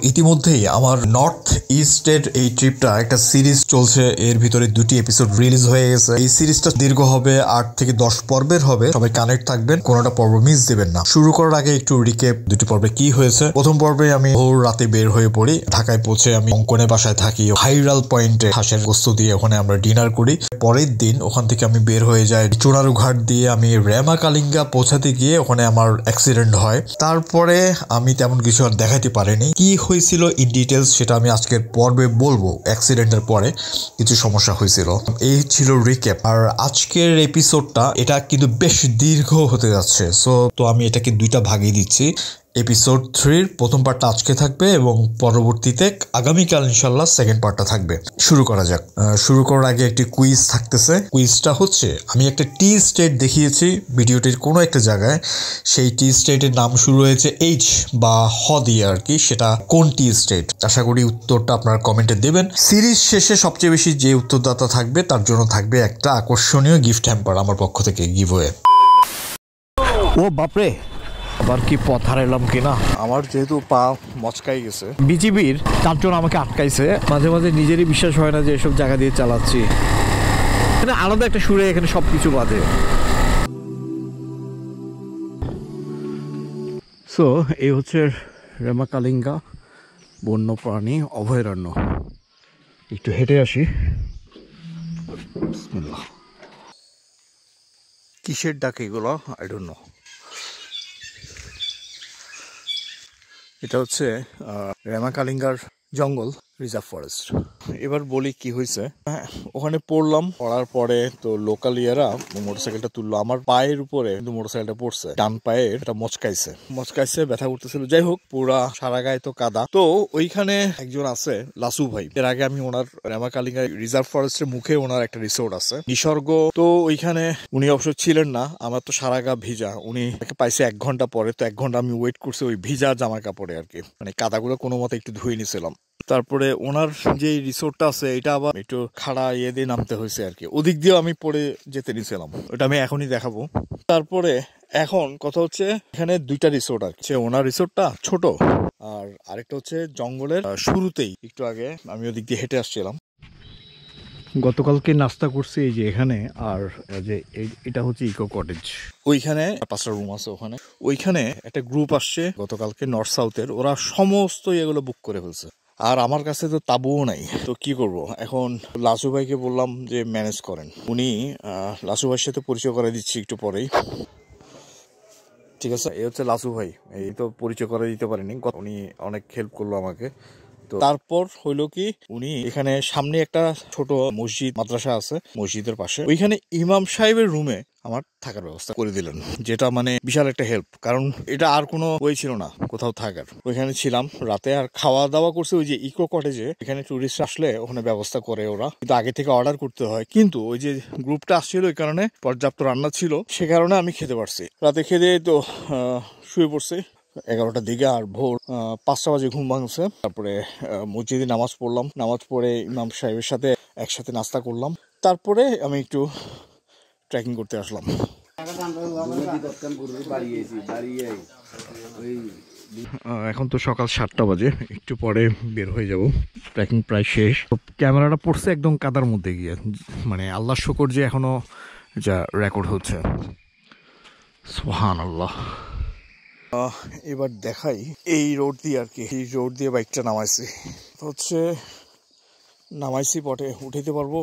ইতিমধ্যেই আমার নর্থ ইস্টের এই ট্রিপটা একটা সিরিজ চলছে, এর ভিতরে 2টি এপিসোড রিলিজ হয়ে গেছে। এই সিরিজটা দীর্ঘ হবে, 8 থেকে 10 পর্বের হবে। সবাই কানেক্ট থাকবেন, কোনোটা পর্ব মিস দিবেন না। শুরু করার আগে একটু রিক্যাপ 2টি পর্বে কি হয়েছে। প্রথম পর্বে আমি ভোর রাতে বের হয়ে পড়ি, ঢাকায় পৌঁছে আমি অঙ্কনের বাসায় থাকি। হাইরাল পয়েন্টে হাঁসের গোস্ত দিয়ে ওখানে আমরা ডিনার করি। পরের দিন ওখান থেকে আমি বের হয়ে যাই চুনারু ঘাট দিয়ে, আমি রেমা কালিঙ্গা পৌঁছাতে গিয়ে ওখানে আমার অ্যাক্সিডেন্ট হয়। তারপরে আমি তেমন কিছু আর দেখাইতে পারিনি। কি হয়েছিল ইন ডিটেলস সেটা আমি আজকের পর্বে বলবো। অ্যাক্সিডেন্টের পরে কিছু সমস্যা হয়েছিল, এই ছিল রিক্যাপ। আর আজকের এপিসোডটা এটা কিন্তু বেশ দীর্ঘ হতে যাচ্ছে, তো আমি এটাকে 2টা ভাগিয়ে দিচ্ছি। এপিসোড 3-র প্রথম পার্টটা আজকে থাকবে এবং পরবর্তীতে আগামীকাল ইনশাল্লাহ সেকেন্ড পার্টটা থাকবে। শুরু করা যাক। শুরু করার আগে একটি কুইজ থাকতেছে। কুইজটা হচ্ছে, আমি একটা টি স্টেট দেখিয়েছি ভিডিওটির কোনো একটা জায়গায়, সেই টি স্টেটের নাম শুরু হয়েছে এইচ বা হ দিয়ে আর কি, সেটা কোন টি স্টেট? আশা করি উত্তরটা আপনারা কমেন্টে দেবেন। সিরিজ শেষে সবচেয়ে বেশি যে উত্তরদাতা থাকবে তার জন্য থাকবে একটা আকর্ষণীয় গিফট হ্যাম্পার আমার পক্ষ থেকে, গিভওয়ে। ও বাপরে, আবার কি পথ হারাইলাম কিনা। আমার যেহেতু পা মচকাই গেছে, বিজিবির 4 জন আমাকে আটকাইছে। মাঝে মাঝে নিজেরই বিশ্বাস হয় না যে এসব জায়গা দিয়ে চালাচ্ছি। এখানে আলাদা একটা সুরে এখানে সবকিছু বাজে। সো এই হচ্ছে রেমা কালিঙ্গা বন্যপ্রাণী অভয়ারণ্য। একটু হেঁটে আসি। কিসের ডাক এগুলো আই ডোন্ট নো। এটা হচ্ছে রেমা কালিঙ্গার জঙ্গল রিজার্ভ ফরেস্ট। এবার বলি কি হয়েছে। ওখানে পড়ার পরে তো লোকাল ইয়ারা মোটরসাইকেলটা তুললো, আমার পায়ের উপরে কিন্তু মোটরসাইকেলটা পড়ছে, ডান পায়ে এটা মচকাইছে, ব্যথা করতেছিল। যাই হোক, পুরা সারা গায়ে তো কাদা। তো ওইখানে একজন আছে লাসু ভাই, এর আগে আমি ওনার রেমা কালিঙ্গা রিজার্ভ ফরেস্টের মুখে ওনার একটা রিসোর্ট আছে নিসর্গ। তো ওইখানে উনি অবশ্য ছিলেন না, আমার তো সারা গা ভিজা। উনি পাইছে 1 ঘন্টা পরে, তো 1 ঘন্টা আমি ওয়েট করছি ওই ভিজা জামা কাপড়ে আর কি, মানে কাদাগুলো কোনো মতে একটু ধুয়ে নিছিলাম। তারপরে ওনার যে রিসোর্টটা আছে এটা আবার একটু খাড়া দিয়ে নামতে হয়েছে আর কি, ওদিক দিয়েও আমি পড়ে যেতে নিছিলাম, ওটা আমি এখনই দেখাবো। তারপরে এখন কথা হচ্ছে, এখানে 2টা রিসোর্ট আর কি। ওনার রিসোর্টটা ছোট, আর আরেকটা হচ্ছে জঙ্গলের শুরুতেই একটু আগে আমি ওদিক দিয়ে হেঁটে আসছিলাম। গতকালকে নাস্তা করছি এই যে এখানে, আর যে এটা হচ্ছে ইকো কটেজ। ওইখানে 5টা রুম আছে ওখানে। ওইখানে একটা গ্রুপ আসছে গতকালকে নর্থ সাউথের, ওরা সমস্ত এগুলো বুক করে ফেলছে। আর আমার কাছে তো তাবুও নাই, তো কি করব এখন। লাসু ভাইকে বললাম যে ম্যানেজ করেন। উনি লাসু ভাইয়ের সাথে পরিচয় করে দিচ্ছি একটু পরেই, ঠিক আছে? এই হচ্ছে লাসু ভাই, এই তো পরিচয় করে দিতে পারিনি, উনি অনেক হেল্প করলো আমাকে। তো তারপর হইলো কি, উনি এখানে সামনে একটা ছোট মসজিদ মাদ্রাসা আছে মসজিদের পাশে, ওইখানে ইমাম সাহেবের রুমে আমার থাকার ব্যবস্থা করে দিলেন, যেটা মানে বিশাল একটা হেল্প। কারণ এটা আর কোনো ওই ছিল না কোথাও থাকার। ওইখানে ছিলাম রাতে, আর খাওয়া দাওয়া করছে ওই যে ইকো কটেজে। এখানে টুরিস্ট আসলে ওখানে ব্যবস্থা করে ওরা, কিন্তু আগে থেকে অর্ডার করতে হয়। কিন্তু ওই যে গ্রুপটা আসছিল ওই কারণে পর্যাপ্ত রান্না ছিল, সে কারণে আমি খেতে পারছি। রাতে খেতে তো শুয়ে পড়ছি 11টার দিকে, আর ভোর 5টা বাজে ঘুম ভাঙছে। তারপরে মসজিদে নামাজ পড়লাম, নামাজ পড়ে ইমাম সাহেবের সাথে একসাথে নাস্তা করলাম। তারপরে আমি একটু ট্রেকিং করতে আসলাম। এখন তো সকাল 7টা বাজে, একটু পরে বের হয়ে যাব। ট্রেকিং প্রায় শেষ। ক্যামেরাটা পড়ছে একদম কাদার মধ্যে গিয়ে, মানে আল্লাহ শুকর যে এখনো যা রেকর্ড হচ্ছে। সুবহানাল্লাহ। এবার দেখাই এই রোড দিয়ে আর কি, এই রোড দিয়ে বাইকটা নামাইছি পটে উঠাইতে পারবো।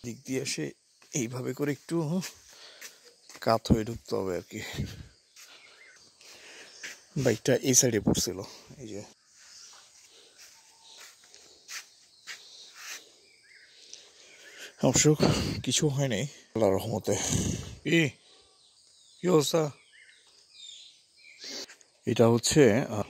দিক দিয়ে এসে এইভাবে করে একটু কাত হয়ে ঢুকতে হবে আর কি। বাইকটা এই সাইডে পড়ছিল, এই যে অবশ্য কিছু হয় নাই আল্লাহর রহমতে। কি অবস্থা? এটা হচ্ছে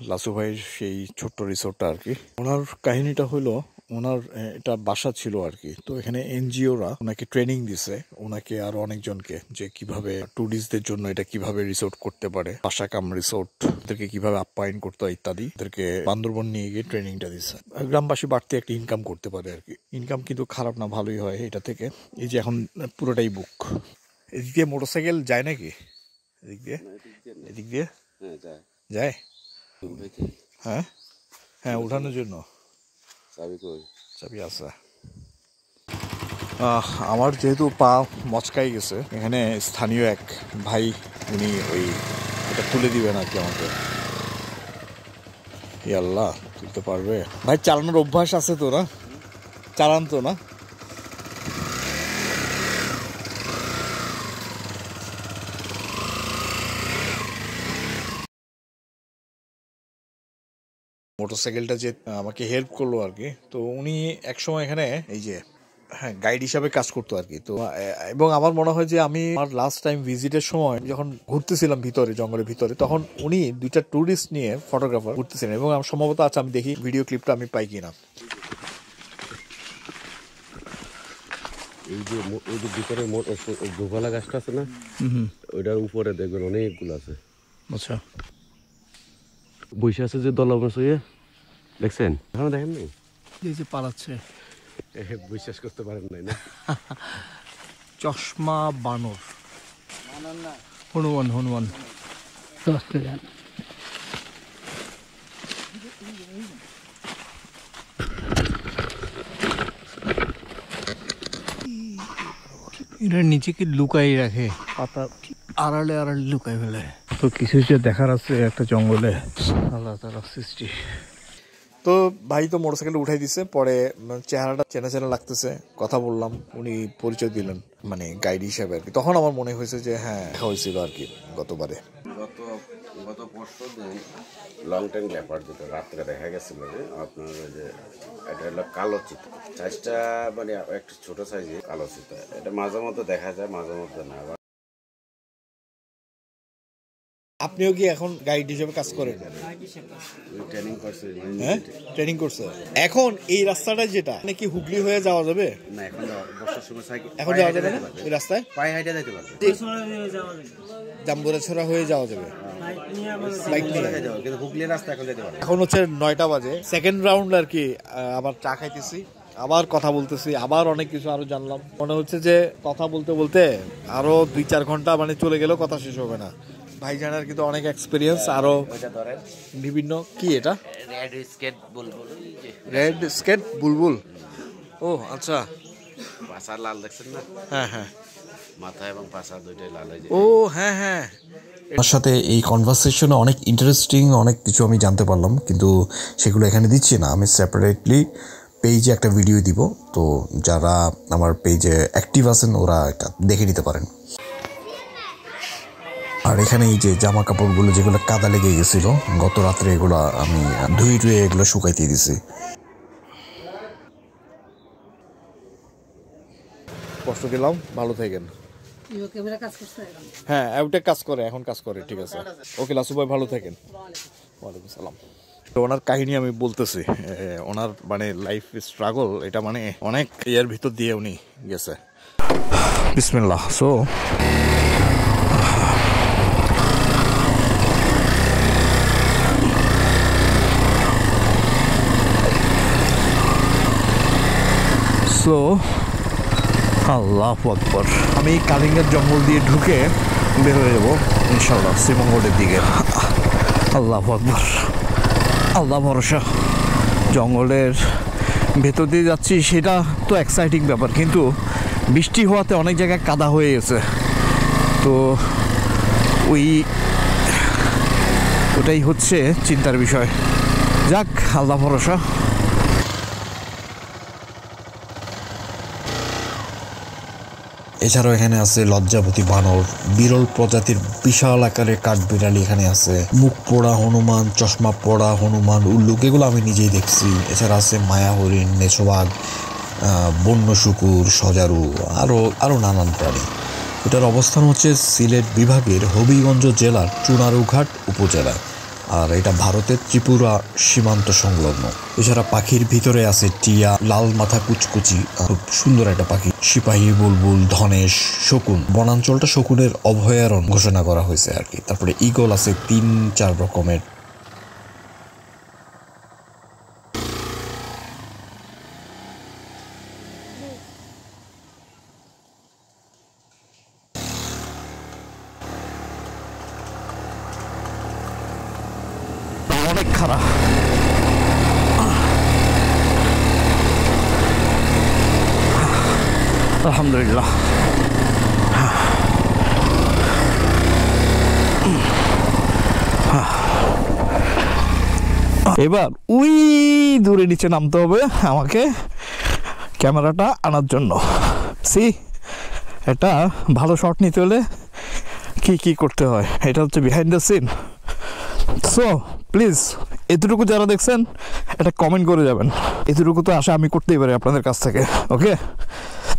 লাসু ভাইয়ের সেই ছোট্ট রিসোর্টটা আর কি। ওনার কাহিনীটা হলো, ওনার এটা বাসা ছিল আর কি। তো এখানে এনজিওরা ওনাকে ট্রেনিং দিছে, ওনাকে আরো অনেকজনকে, যে কিভাবে টুরিস্টদের জন্য এটা কিভাবে রিসোর্ট করতে পারে, বাসা কাম রিসোর্ট, ওদেরকে কিভাবে আপ্যায়ন করতে হয় ইত্যাদি। ওদেরকে বান্দরবন নিয়ে গিয়ে ট্রেনিংটা দিছে। গ্রামবাসী বাড়তে একটা ইনকাম করতে পারে আর কি। ইনকাম কিন্তু খারাপ না, ভালোই হয় এটা থেকে। এই যে এখন পুরোটাই বুক। এদিক দিয়ে মোটরসাইকেল যায় নাকি? এদিক দিয়ে যায়? হ্যাঁ হ্যাঁ, উঠানোর জন্য চাবি আছে। আমার যেহেতু পা মচকাই গেছে, এখানে স্থানীয় এক ভাই উনি ওই এটা তুলে দিবেন আর কি আমাকে। আল্লাহ, তুলতে পারবে ভাই? চালানোর অভ্যাস আছে তো না? চালান তো না? মোটরসাইকেলটা যে আমাকে হেল্প করলো আর কি, তো উনি একসময় এখানে এই যে হ্যাঁ গাইড হিসাবে কাজ করতো আর কি। তো এবং আমার মনে হয় যে আমি আমার লাস্ট টাইম ভিজিটের সময় যখন ঘুরতেছিলাম ভিতরে, জঙ্গলের ভিতরে, তখন উনি দুইটা ট্যুরিস্ট নিয়ে ফটোগ্রাফার ঘুরতেছিলেন এবং সম্ভবত আছে, আমি দেখি ভিডিও ক্লিপটা আমি পাই কিনা। এই যে ভিতরে গোপালা গাছটা আছে না, ওইটার উপরে দেখবেন অনেকগুলো আছে। আচ্ছা, বসে আছে যে দলা বসে, দেখছেন? এখনো দেখেন নাই? এই যে পালাচ্ছে, বিশ্বাস করতে পারেন নাই না? চশমা বানর, হনুমান হনুমান। এরা নিচে কি লুকাই রাখে, পাতা আড়ালে আড়ালে লুকাই ফেলে। তো কিছু যে দেখার আছে একটা জঙ্গলে, আল্লাহ তাআলার সৃষ্টি। তো ভাই তো মোটরসাইকেল উঠাই দিছে, পরে চেহারাটা চেনা চেনা লাগতেছে, কথা বললাম, উনি পরিচয় দিলেন মানে গাইড হিসাবে আর কি। তখন আমার মনে হয়েছে যে হ্যাঁ দেখা হয়েছিল আর কি গতবারে। গত পরশু দিন লং টাইম লেপার্ড যেটা রাত্রে দেখা গেছিল, আপনার ওই যে এটা হলো কালো চিতা। সাইজটা মানে একটু ছোট সাইজে কালো চিতা, এটা মাঝে মধ্যে দেখা যায়, মাঝে মধ্যে না। আপনিও কি এখন গাইড হিসেবে কাজ করেন? ট্রেনিং করছে। হ্যাঁ, ট্রেনিং করছে। এখন এই রাস্তাটা যেটা নাকি হুগলি হয়ে যাওয়া যাবে না, এখন বর্ষার সময় সাইকেল এখন যাওয়া যাবে না এই রাস্তায়? পায়ে হাইটে যেতে পারবে, জাম্বুরাছড়া হয়ে যাওয়া যাবে বাইক নিয়ে। কিন্তু হুগলি রাস্তা এখন যেতে পারবে। এখন হচ্ছে 9টা বাজে, সেকেন্ড রাউন্ড আর কি। আবার চা খাইতেছি, আবার কথা বলতেছি, আবার অনেক কিছু আরো জানলাম। মনে হচ্ছে যে কথা বলতে বলতে আরো 2-4 ঘন্টা মানে চলে গেলেও কথা শেষ হবে না। ভাইজানের কিন্তু অনেক এক্সপিরিয়েন্স, আরো বিভিন্ন কি এটা রেড স্কেট বুলবুল। ও আচ্ছা, পাশা লাল দেখছেন না? হ্যাঁ হ্যাঁ, মাথা এবং পাশা দুইটাই লাল হয়ে যায়। ও হ্যাঁ হ্যাঁ। আমার সাথে এই কনভারসেশনে অনেক ইন্টারেস্টিং অনেক কিছু আমি জানতে পারলাম, কিন্তু সেগুলো এখানে দিচ্ছি না। আমি সেপারেটলি পেজে একটা ভিডিও দিব, তো যারা আমার পেজে অ্যাক্টিভ আছেন ওরা এটা দেখে নিতে পারেন। আর এখানে এই যে জামা কাপড়গুলো যেগুলো কাদা লেগে গেছিল গত রাত্রে, এগুলো আমি ধুয়ে এগুলো শুকাইতে দিছি। কষ্ট দিলাম, ভালো থাকেন। হ্যাঁ, অ্যাউটেক কাজ করে, এখন কাজ করে, ঠিক আছে। ওকে লাসু ভাই, ভালো থাকেন। ওয়ালাইকুম সালাম। তো ওনার কাহিনী আমি বলতেছি, ওনার মানে লাইফ স্ট্রাগল, এটা মানে অনেক ইয়ার ভিতর দিয়ে উনি গেছে। বিসমিল্লাহ। সো আল্লাহু আকবার। আমি কালিঙ্গার জঙ্গল দিয়ে ঢুকে বের হয়ে যাবো ইনশাল্লাহ শ্রীমঙ্গলের দিকে। আল্লাহু আকবার, আল্লাহ ভরসা। জঙ্গলের ভেতর দিয়ে যাচ্ছি, সেটা তো এক্সাইটিং ব্যাপার, কিন্তু বৃষ্টি হওয়াতে অনেক জায়গায় কাদা হয়ে গেছে। তো ওটাই হচ্ছে চিন্তার বিষয়। যাক, আল্লাহ ভরসা। এছাড়াও এখানে আছে লজ্জাবতী বানর, বিরল প্রজাতির বিশাল আকারের কাঠবিড়ালি এখানে আছে, মুখ পোড়া হনুমান, চশমা পোড়া হনুমান, উল্লুক, এগুলো আমি নিজেই দেখছি। এছাড়া আছে মায়া হরিণ, মেছোবাঘ, বন্য শুকুর, সজারু, আরো নানান প্রাণী। এটার অবস্থান হচ্ছে সিলেট বিভাগের হবিগঞ্জ জেলার চুনারুঘাট উপজেলায়, আর এটা ভারতের ত্রিপুরা সীমান্ত সংলগ্ন। এছাড়া পাখির ভিতরে আছে টিয়া, লাল মাথা কুচকুচি, খুব সুন্দর একটা পাখি, সিপাহী বুলবুল, ধনেশ, শকুন। বনাঞ্চলটা শকুনের অভয়ারণ্য ঘোষণা করা হয়েছে আর কি। তারপরে ঈগল আছে 3-4 রকমের। অনেক খারাপ। আলহামদুলিল্লাহ। এবার ওই দূরে নিচে নামতে হবে আমাকে ক্যামেরাটা আনার জন্য। সি এটা ভালো শট নিতে হলে কি কি করতে হয়, এটা হচ্ছে behind the scene. So please এতটুকু যারা দেখছেন এটা কমেন্ট করে যাবেন, এতটুকু তো আশা আমি করতেই পারি আপনাদের কাছ থেকে। Okay,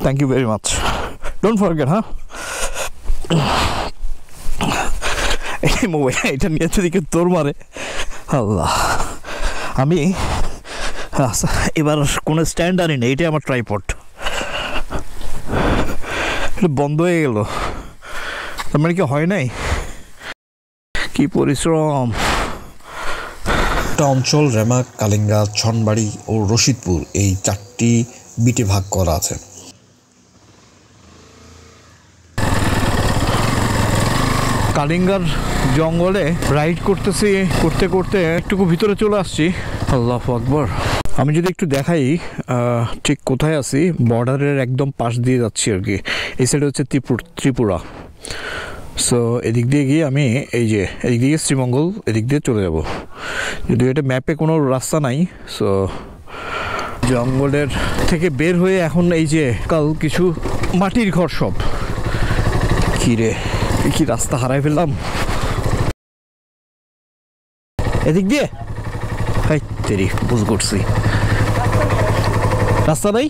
thank you very much, don't forget. হ্যাঁ, এই মোবাইল এটা নিয়ে যদি কেউ তোর মারে, আল্লাহ। আমি এবার কোনো স্ট্যান্ড আনি না, এটাই আমার ট্রাইপড। এটা বন্ধ হয়ে গেল, তার মানে কি হয় নাই? কি পরিশ্রম। একটা অঞ্চল রেমা, কালিঙ্গা, ছনবাড়ি ও রশিদপুর এই 4টি বিটে ভাগ করা আছে। কালিঙ্গার জঙ্গলে রাইড করতেছি, করতে করতে একটুকু ভিতরে চলে আসছি। আল্লাহু আকবার। আমি যদি একটু দেখাই ঠিক কোথায় আছি, বর্ডারের একদম পাশ দিয়ে যাচ্ছি আর কি। এই সাইডে হচ্ছে ত্রিপুরা। সো এদিক দিয়ে গিয়ে আমি এই যে এদিক দিয়ে শ্রীমঙ্গল এদিক দিয়ে চলে যাব, যদিও এটা ম্যাপে কোনো রাস্তা নাই। সো জঙ্গলের থেকে বের হয়ে এখন এই যে কাল কিছু মাটির ঘর সব। কি রে, কি রাস্তা হারাই ফেললাম এদিক দিয়ে। হাই তেরি, বুঝ করছি রাস্তা নাই,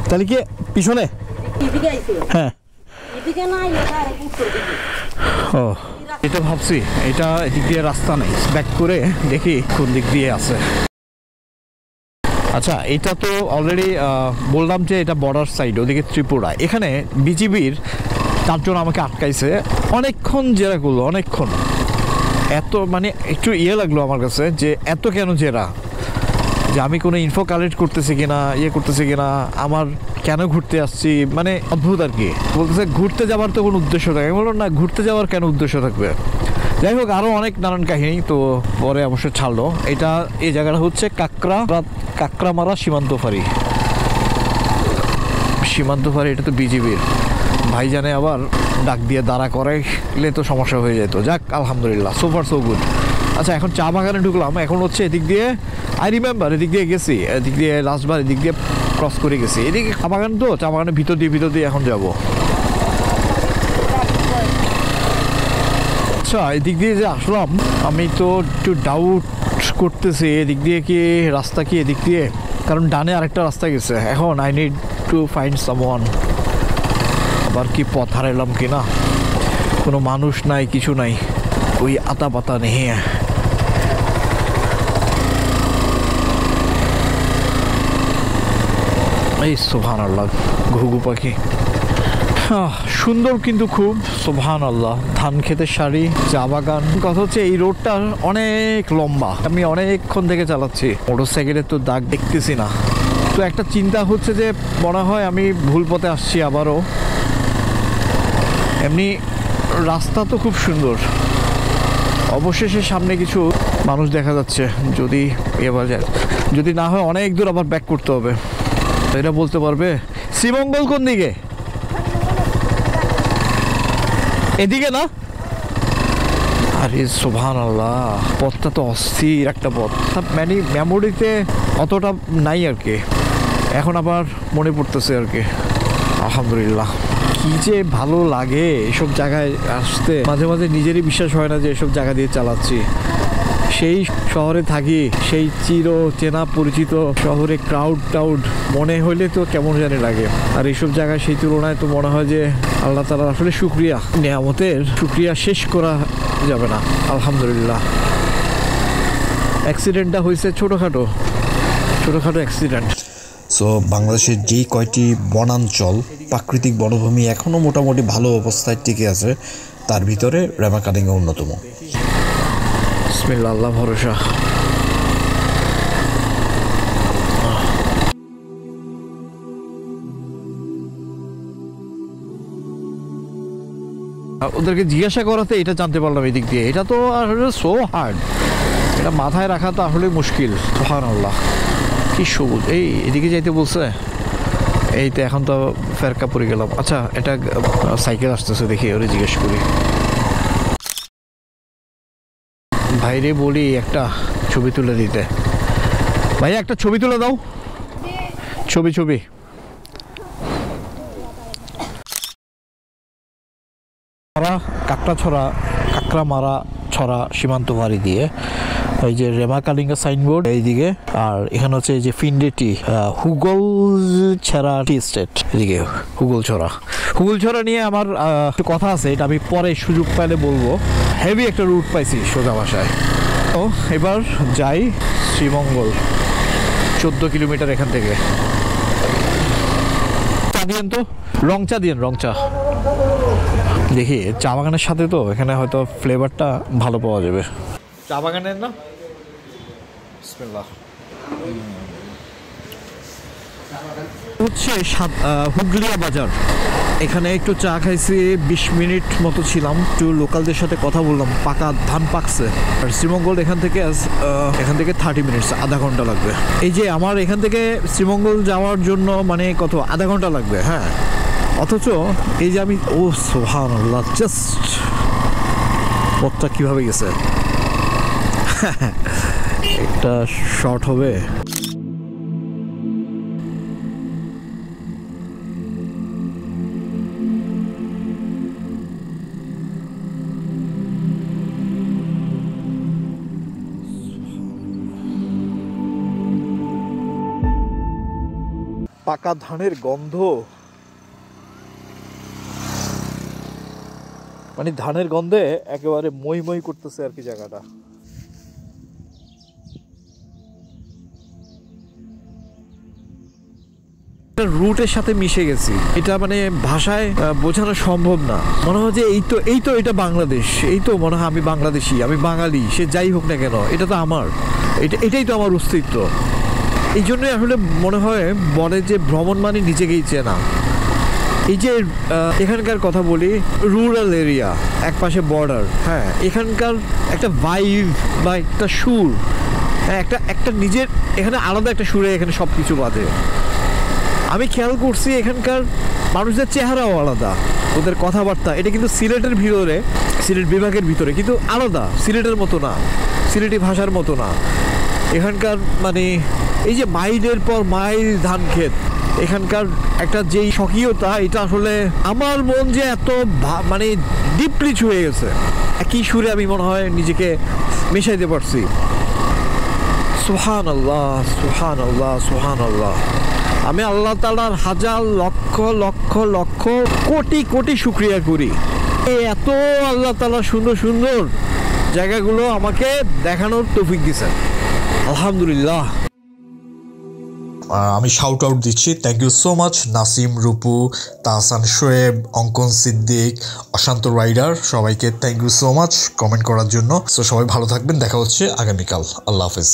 তাহলে কি পিছনে? হ্যাঁ, ও এটা ভাবছি এটা এদিক দিয়ে রাস্তা নেই, ব্যাক করে দেখি কোন দিক দিয়ে আছে। আচ্ছা, এটা তো অলরেডি বললাম যে এটা বর্ডার সাইড, ওদিকে ত্রিপুরা। এখানে বিজিবির 4 জন আমাকে আটকাইছে, অনেকক্ষণ জেরা করলো, অনেকক্ষণ। এত মানে একটু লাগলো আমার কাছে যে এত কেন জেরা, যে আমি কোনো ইনফো কালেক্ট করতেছি কিনা, করতেছি কিনা, আমার কেন ঘুরতে আসছি, মানে অদ্ভুত আর কি। বলতেছে ঘুরতে যাওয়ার তো কোনো উদ্দেশ্য থাকে। আমি বললাম না, ঘুরতে যাওয়ার কেন উদ্দেশ্য থাকবে। যাই হোক, আরও অনেক নানান কাহিনী, তো পরে অবশ্যই ছাড়লো। এটা এই জায়গাটা হচ্ছে কাকরামারা সীমান্ত ফাঁড়ি। এটা তো বিজিবির ভাইজানে আবার ডাক দিয়ে দাঁড়া করাইলে তো সমস্যা হয়ে যেত। যাক, আলহামদুলিল্লাহ, সো ফার সো গুড। আচ্ছা, এখন চা বাগানে ঢুকলাম। এখন হচ্ছে এদিক দিয়ে আই রিমেম্বার এদিক দিয়ে গেছি, এদিক দিয়ে লাস্টবার এদিক দিয়ে ক্রস করে গেছি। এদিকে চা বাগান, তো চা বাগানের ভিতর দিয়ে এখন যাব। আচ্ছা, এদিক দিয়ে যে আসলাম, আমি তো একটু ডাউট করতেছি এদিক দিয়ে কি রাস্তা, কি এদিক দিয়ে, কারণ ডানে আরেকটা রাস্তা গেছে। এখন I need to find someone. আবার কি পথ হারাইলাম কিনা, কোনো মানুষ নাই, কিছু নাই, ওই আতা পাতা নেই। এই সুবহানাল্লাহ, ঘুঘু পাখি সুন্দর কিন্তু খুব, সুবহানাল্লাহ। ধান খেতের শাড়ি, চা বাগান। কথা হচ্ছে এই রোডটা অনেক লম্বা, আমি অনেকক্ষণ থেকে চালাচ্ছি, মোটরসাইকেলের তো দাগ দেখতেছি না। তো একটা চিন্তা হচ্ছে যে মনে হয় আমি ভুল পথে আসছি আবারও। এমনি রাস্তা তো খুব সুন্দর, অবশেষে সামনে কিছু মানুষ দেখা যাচ্ছে। যদি এবার যায়, যদি না হয় অনেক দূর আবার ব্যাক করতে হবে। এটা বলতে পারবে শ্রীমঙ্গল কোন দিকে? এদিকে না? আরে সুবহানাল্লাহ, পথটা তো অস্থির একটা পথ। মানে মেমোরিতে অতটা নাই আর কি, এখন আবার মনে পড়তেছে আর কি। আলহামদুলিল্লাহ, কি যে ভালো লাগে এসব জায়গায় আসতে। মাঝে মাঝে নিজেরই বিশ্বাস হয় না যে এসব জায়গা দিয়ে চালাচ্ছি। সেই শহরে থাকি, সেই চির চেনা পরিচিত শহরে ক্রাউড মনে হইলে তো কেমন জানি লাগে। আর এইসব জায়গায় সেই তুলনায় তো মনে হয় যে আল্লাহ তাআলার আসলে শুকরিয়া, নিয়ামতের শুকরিয়া শেষ করা যাবে না। আলহামদুলিল্লাহ। অ্যাক্সিডেন্টটা হয়েছে ছোটোখাটো অ্যাক্সিডেন্ট। সো বাংলাদেশের যেই কয়টি বনাঞ্চল, প্রাকৃতিক বনভূমি এখনও মোটামুটি ভালো অবস্থায় টিকে আছে, তার ভিতরে রেমা কালিঙ্গা অন্যতম। বিসমিল্লাহ, আল্লাহ ভরসা। ওদেরকে জিজ্ঞাসা করাতে এটা জানতে পারলাম এদিক দিয়ে। এটা তো আসলে সো হার্ড, এটা এটা মাথায় রাখা তো আসলে মুশকিল। সুবহানাল্লাহ, কি সবুজ! এদিকে যাইতে বলছে, এই তো এখন তো ফেরকা পড়ে গেলাম। আচ্ছা, এটা সাইকেল আসতেছে, দেখি ওরে জিজ্ঞেস করি। ভাইরে বলি একটা ছবি তুলে দিতে। ভাইয়া একটা ছবি তুলে দাও, ছবি। কাকড়ামারা ছড়া সীমান্ত পাড়ি দিয়ে এই যে রেমা কালিঙ্গা সাইনবোর্ড এইদিকে, আর এখানে হচ্ছে এই যে ফিন্ডেটি হুগল ছড়া টি এস্টেট, এদিকে হুগল ছড়া নিয়ে আমার একটু কথা আছে, এটা আমি পরে সুযোগ পাইলে বলবো। হেভি একটা রুট পাইছি সোজা ভাষায়। তো এবার যাই শ্রীমঙ্গল, 14 কিলোমিটার এখান থেকে। চা দিয়েন তো, রং চা দেখি। চা বাগানের সাথে তো এখানে হয়তো ফ্লেভারটা ভালো পাওয়া যাবে। চা বাগানের না, বিসমিল্লাহ। হচ্ছে হুগলিয়া বাজার, এখানে একটু চা খাইছি, 20 মিনিট মতো ছিলাম, একটু লোকালদের সাথে কথা বললাম। পাকা ধান পাকছে। আর শ্রীমঙ্গল এখান থেকে 30 মিনিটস, আধা ঘন্টা লাগবে। এই যে আমার এখান থেকে শ্রীমঙ্গল যাওয়ার জন্য মানে কত, আধা ঘন্টা লাগবে। হ্যাঁ, অথচ এই যে আমি, ও সুবহানাল্লাহ, জাস্ট পথটা কিভাবে গেছে। একটা শর্ট হবে। পাকা ধানের গন্ধ, মানে ধানের গন্ধে একেবারে মই করতেছে আর কি জায়গাটা। রুটের সাথে মিশে গেছি, এটা মানে ভাষায় বোঝানো সম্ভব না। মনে হয় যে এই তো এটা বাংলাদেশ, এই তো মনে হয় আমি বাংলাদেশি, আমি বাঙালি, সে যাই হোক না কেন, এটা তো আমার, এটাই তো আমার অস্তিত্ব। এই জন্যই আসলে মনে হয় বলে যে ভ্রমণ মানে নিজেকেই চেনা। এই যে এখানকার কথা বলি, রুরাল এরিয়া, এক পাশে বর্ডার, হ্যাঁ, এখানকার একটা ভাইব বা একটা সুর, হ্যাঁ, একটা নিজের এখানে আলাদা একটা সুরে এখানে সব কিছু বাজে। আমি খেয়াল করছি এখানকার মানুষদের চেহারাও আলাদা, ওদের কথাবার্তা। এটা কিন্তু সিলেটের ভিতরে, সিলেট বিভাগের ভিতরে, কিন্তু আলাদা, সিলেটের মতো না, সিলেটি ভাষার মতো না। এখানকার মানে এই যে মাইলের পর মাইল ধান ক্ষেত, এখানকার একটা যেই স্বকীয়তা, এটা আসলে আমার মন যে এত মানে ডিপলি ছুঁয়ে গেছে। একই সুরে আমি মনে হয় নিজেকে মেশাইতে পারছি। সুবহানাল্লাহ, সুবহানাল্লাহ, সুবহানাল্লাহ। আমি আল্লাহ তাআলার হাজার লক্ষ লক্ষ লক্ষ কোটি কোটি শুকরিয়া করি, এত আল্লাহ তাআলা সুন্দর সুন্দর জায়গাগুলো আমাকে দেখানোর তৌফিক দিয়েছেন, আলহামদুলিল্লাহ। আমি শাউট আউট দিচ্ছি, thank you so much Nasim, Rupu, Tahsan, Shoaib, Ankan Siddique, Ashanto rider, সবাইকে thank you so much comment করার জন্য। সো সবাই ভালো থাকবেন, দেখা হচ্ছে আগামীকাল। আল্লাহ হাফেজ।